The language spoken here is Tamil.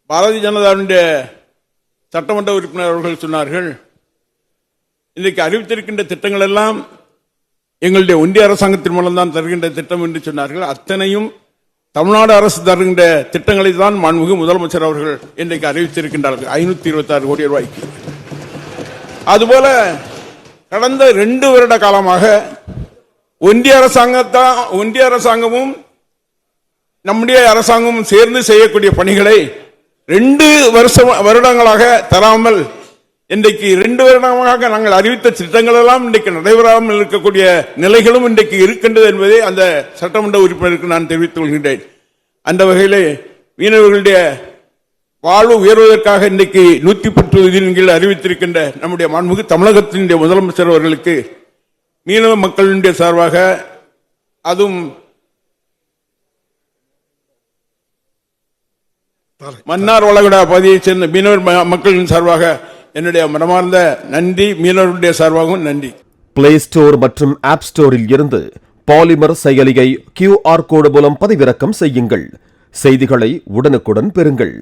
பாரதிய ஜனதாவுடைய சட்டமன்ற உறுப்பினர் அவர்கள் சொன்னார்கள், இன்றைக்கு அறிவித்திருக்கின்ற திட்டங்கள் எல்லாம் எங்களுடைய ஒன்றிய அரசாங்கத்தின் மூலம்தான் தருகின்ற திட்டம் என்று சொன்னார்கள். அத்தனையும் தமிழ்நாடு அரசு தருகின்ற திட்டங்களை தான் மாண்புமிகு முதலமைச்சர் அவர்கள் இன்றைக்கு அறிவித்திருக்கின்றார்கள் 526 கோடி ரூபாய்க்கு. அதுபோல கடந்த 2 வருட காலமாக ஒன்றிய அரசாங்கமும் நம்முடைய அரசாங்கமும் சேர்ந்து செய்யக்கூடிய பணிகளை 2 வருடங்களாக தராமல் இன்றைக்கு 2 வருடமாக நாங்கள் அறிவித்த திட்டங்கள் எல்லாம் இன்றைக்கு நடைபெறாமல் இருக்கக்கூடிய நிலைகளும் இன்றைக்கு இருக்கின்றது என்பதை அந்த சட்டமன்ற உறுப்பினருக்கு நான் தெரிவித்துக் கொள்கின்றேன். அந்த வகையிலே மீனவர்களுடைய வாழ்வு உயர்வதற்காக இன்றைக்கு 110 விதியின் கீழ் அறிவித்திருக்கின்ற நம்முடைய மாண்புமிகு தமிழகத்தினுடைய முதலமைச்சர் அவர்களுக்கு மீனவ மக்களுடைய சார்பாக, அதுவும் மன்னார் வளைகுடா பகுதியைச் சேர்ந்த மீனவர் மக்களின் சார்பாக என்னுடைய மனமார்ந்த நன்றி. மீனவர்களுடைய சார்பாகவும் நன்றி. பிளே ஸ்டோர் மற்றும் ஆப் ஸ்டோரில் இருந்து பாலிமர் செயலியை QR கோடு மூலம் பதிவிறக்கம் செய்யுங்கள். செய்திகளை உடனுக்குடன் பெறுங்கள்.